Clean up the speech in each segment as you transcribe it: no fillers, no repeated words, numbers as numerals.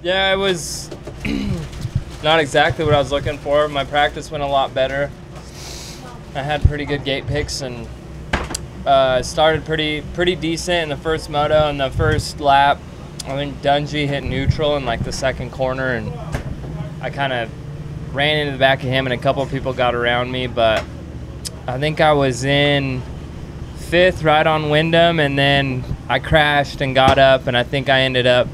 Yeah, it was not exactly what I was looking for. My practice went a lot better. I had pretty good gate picks and started pretty decent in the first moto. In the first lap, I think Dungey hit neutral in like the second corner, and I kind of ran into the back of him, and a couple of people got around me, but I think I was in 5th right on Wyndham, and then I crashed and got up, and I think I ended up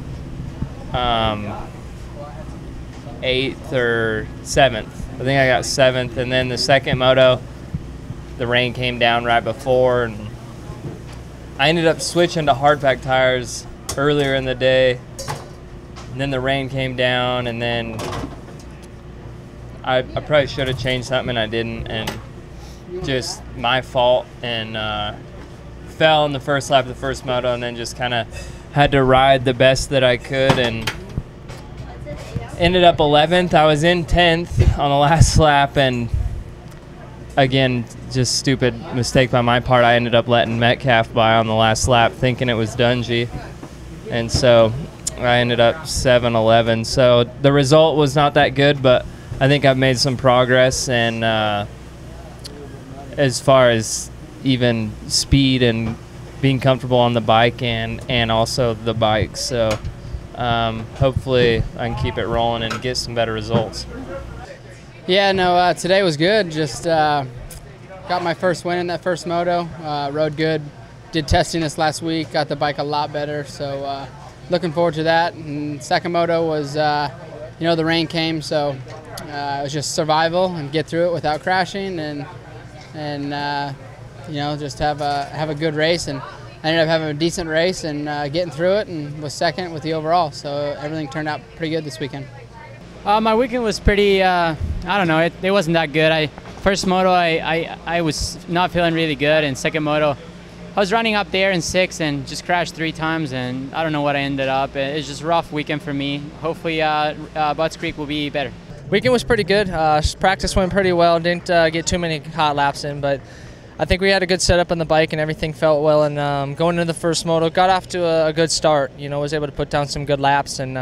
8th or 7th. I think I got 7th, and then the second moto, the rain came down right before, and I ended up switching to hard pack tires earlier in the day, and then the rain came down, and then I probably should have changed something, and I didn't, and just my fault, and fell in the first lap of the first moto, and then just kind of had to ride the best that I could, and ended up 11th. I was in 10th on the last lap, and again, just stupid mistake by my part. I ended up letting Metcalf by on the last lap, thinking it was Dungey, and so I ended up 7-11. So the result was not that good, but I think I've made some progress, and as far as even speed and being comfortable on the bike and also the bike. So hopefully I can keep it rolling and get some better results. Yeah, no, today was good. Just got my first win in that first moto. Rode good. Did testing this last week. Got the bike a lot better. So looking forward to that. And second moto was, the rain came, so it was just survival and get through it without crashing and just have a good race. And I ended up having a decent race and getting through it, and was second with the overall. So everything turned out pretty good this weekend. My weekend was pretty, I don't know, it wasn't that good. First moto, I was not feeling really good, and second moto, I was running up there in 6th and just crashed 3 times, and I don't know what I ended up. It's just a rough weekend for me. Hopefully Butts Creek will be better. Weekend was pretty good. Practice went pretty well. Didn't get too many hot laps in, but I think we had a good setup on the bike and everything felt well. And going into the first moto, got off to a good start. Was able to put down some good laps and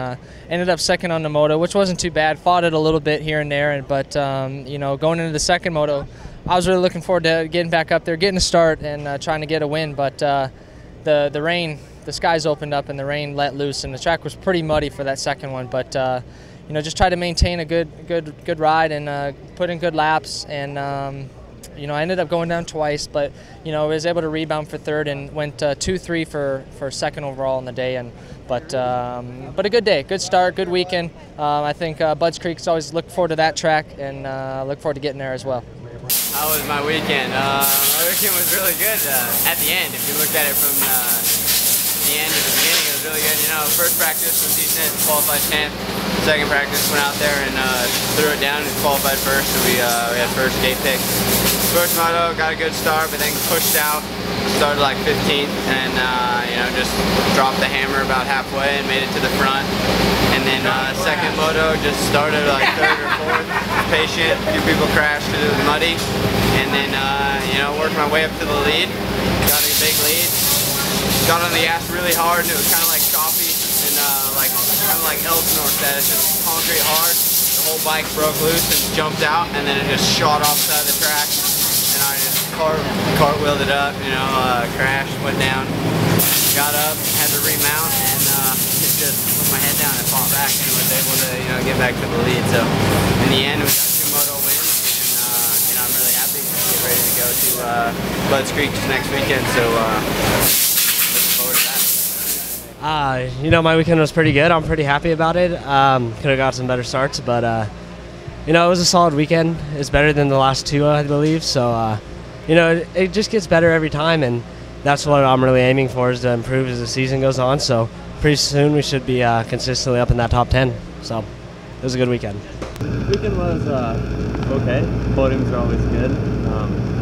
ended up second on the moto, which wasn't too bad. Fought it a little bit here and there, but going into the second moto, I was really looking forward to getting back up there, getting a start, and trying to get a win. But the rain, the skies opened up and the rain let loose, and the track was pretty muddy for that second one. But just try to maintain a good ride and put in good laps. And I ended up going down twice, but was able to rebound for third and went 2-3 for second overall in the day. But a good day, good start, good weekend. I think Budds Creek's always look forward to that track, and look forward to getting there as well. How was my weekend? My weekend was really good at the end. If you looked at it from the end to the beginning, it was really good. First practice was decent, qualified 10th. Second practice, went out there and threw it down and qualified first, so we had first gate pick. First moto, got a good start, but then pushed out. Started like 15th and just dropped the hammer about halfway and made it to the front. And then second moto, just started like 3rd or 4th, patient, a few people crashed because it was muddy. And then, worked my way up to the lead, got a big lead. Got on the gas really hard and it was kind of like choppy and kind of like Elsinore said, it's just concrete hard. The whole bike broke loose and jumped out, and then it just shot off the side of the track. And I just cartwheeled it up, crashed, went down, got up, had to remount, and just put my head down and fought back and was able to get back to the lead. So in the end, we got 2 moto wins, and I'm really happy to get ready to go to Budds Creek next weekend. So looking forward to that. My weekend was pretty good. I'm pretty happy about it. Could have got some better starts, but it was a solid weekend. It's better than the last 2, I believe. So, it just gets better every time, and that's what I'm really aiming for, is to improve as the season goes on. So pretty soon we should be consistently up in that top 10. So it was a good weekend. The weekend was okay. Podiums are always good.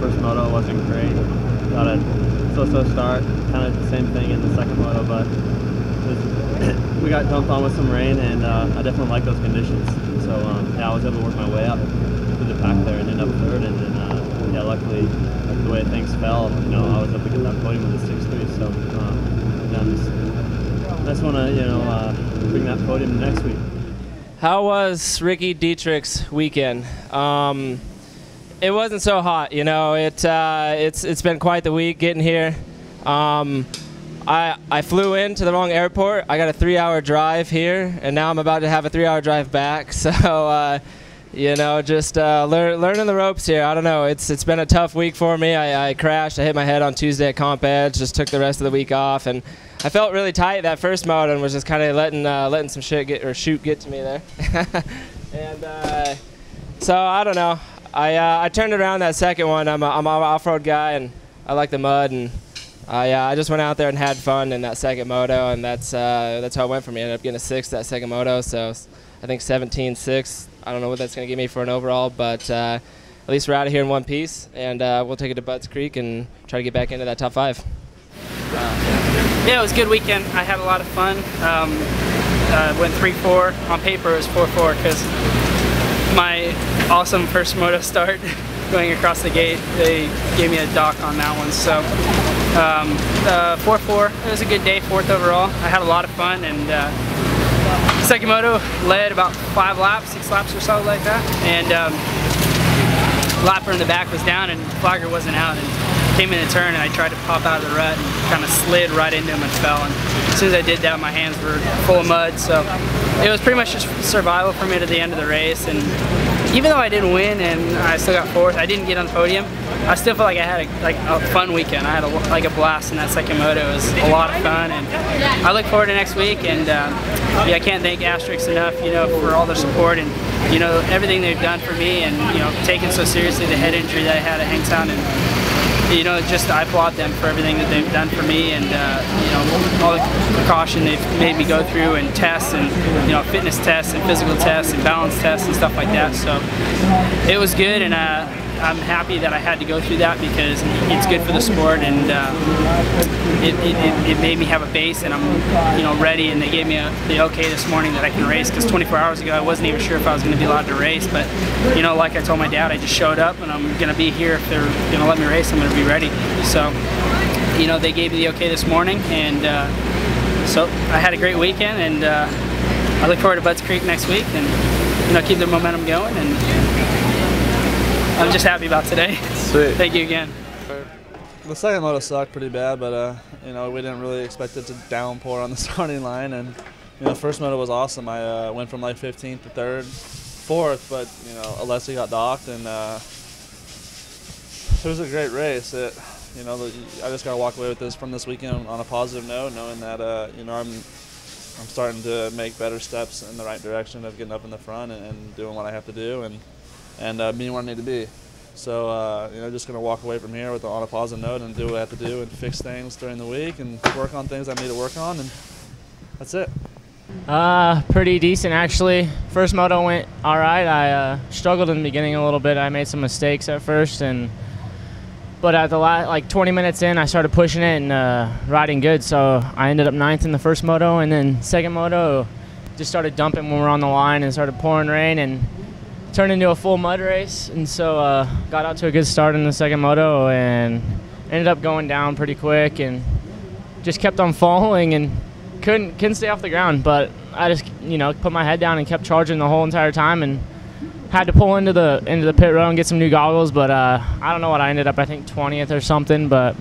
First moto wasn't great. Got a so-so start. Kind of the same thing in the second moto, but we got dumped on with some rain, and I definitely like those conditions. So I was able to work my way up to the pack there and end up 3rd, and then luckily, the way things fell, I was able to get that podium with a 6-3. So just want to bring that podium next week. How was Ricky Dietrich's weekend? It wasn't so hot, you know. It's been quite the week getting here. I flew into the wrong airport. I got a 3-hour drive here, and now I'm about to have a 3-hour drive back. So, you know, just learning the ropes here. I don't know. It's been a tough week for me. I crashed. I hit my head on Tuesday at Comp Edge. Just took the rest of the week off, and I felt really tight that first moto and was just kind of letting some shit get to me there. And so I don't know. I turned around that second one. I'm an off-road guy, and I like the mud, and I just went out there and had fun in that second moto, and that's how it went for me. I ended up getting a 6th that second moto, so I think 17-6. I don't know what that's going to give me for an overall, but at least we're out of here in one piece, and we'll take it to Butts Creek and try to get back into that top 5. Yeah, it was a good weekend. I had a lot of fun. Went 3-4. On paper it was 4-4 because my awesome first moto start going across the gate, they gave me a dock on that one. So 4-4, it was a good day, 4th overall. I had a lot of fun, and second moto led about 5 laps, 6 laps or so like that. And lapper in the back was down and flagger wasn't out, and came in a turn and I tried to pop out of the rut and kind of slid right into him and fell. And as soon as I did that, my hands were full of mud. So it was pretty much just survival for me to the end of the race. And even though I didn't win and I still got 4th, I didn't get on the podium, I still felt like I had a fun weekend. I had a blast in that second moto. It was a lot of fun, and I look forward to next week. And yeah, I can't thank Asterix enough, you know, for all their support and, you know, everything they've done for me, and, you know, taking so seriously the head injury that I had at Hangtown. And, you know, just I applaud them for everything that they've done for me, and you know, all the precaution they've made me go through, and tests, and, you know, fitness tests and physical tests and balance tests and stuff like that. So it was good, and I'm happy that I had to go through that because it's good for the sport, and it made me have a base, and I'm, you know, ready. And they gave me the okay this morning that I can race, because 24 hours ago I wasn't even sure if I was going to be allowed to race. But, you know, like I told my dad, I just showed up, and I'm going to be here. If they're going to let me race, I'm going to be ready. So, you know, they gave me the okay this morning, and so I had a great weekend, and I look forward to Butts Creek next week, and, you know, keep the momentum going. And I'm just happy about today. Sweet. Thank you again. The second moto sucked pretty bad, but you know, we didn't really expect it to downpour on the starting line. And, you know, first moto was awesome. I went from like 15th to 3rd, 4th, but, you know, Alessi got docked, and it was a great race. You know, I just gotta walk away with this from this weekend on a positive note, knowing that you know, I'm starting to make better steps in the right direction of getting up in the front and doing what I have to do, and being where I need to be. So, you know, just going to walk away from here on a positive note and do what I have to do and fix things during the week and work on things I need to work on, and that's it. Pretty decent, actually. First moto went all right. I struggled in the beginning a little bit. I made some mistakes at first, but at the like 20 minutes in, I started pushing it and riding good. So I ended up 9th in the first moto, and then second moto just started dumping when we were on the line and started pouring rain and turned into a full mud race. And so got out to a good start in the second moto and ended up going down pretty quick and just kept on falling and couldn't stay off the ground. But I just, you know, put my head down and kept charging the whole entire time, and had to pull into the pit road and get some new goggles. But I don't know what I ended up, I think 20th or something. But,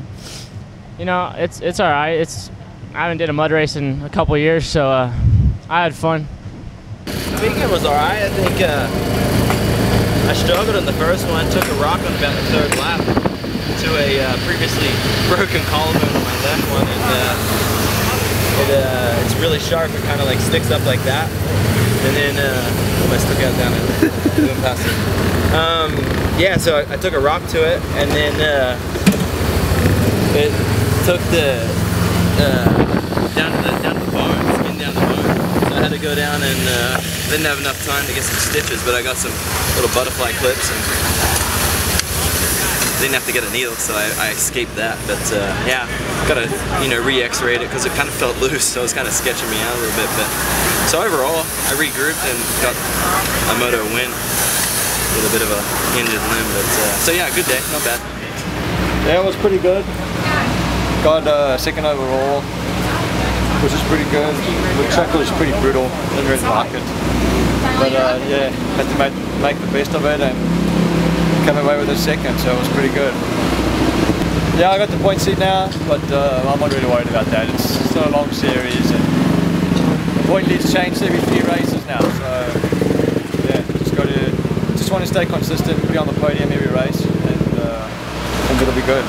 you know, it's all right. I haven't did a mud race in a couple of years, so I had fun. The weekend was all right. I think I struggled in the first one, took a rock on about the 3rd lap to a previously broken collarbone on my left one, and it's really sharp. It kind of like sticks up like that, and then I still got down and doing past it. Yeah, so I took a rock to it, and then it took the down to the barn, spin down the barn. So I had to go down and didn't have enough time to get some stitches, but I got some little butterfly clips and didn't have to get a needle, so I escaped that. But yeah, gotta, you know, re-x-rayed it because it kind of felt loose, so it was kind of sketching me out a little bit. But so overall, I regrouped and got a moto win with a bit of a injured limb. But so yeah, good day, not bad. Yeah, it was pretty good. Got second overall. which is pretty good. The track was pretty brutal, didn't really like it. But yeah, had to make the best of it and come away with a second, so it was pretty good. Yeah, I got the point seat now, but I'm not really worried about that. It's still a long series, and the point lead's changed every 3 races now, so yeah, just want to stay consistent, be on the podium every race, and I think it'll be good.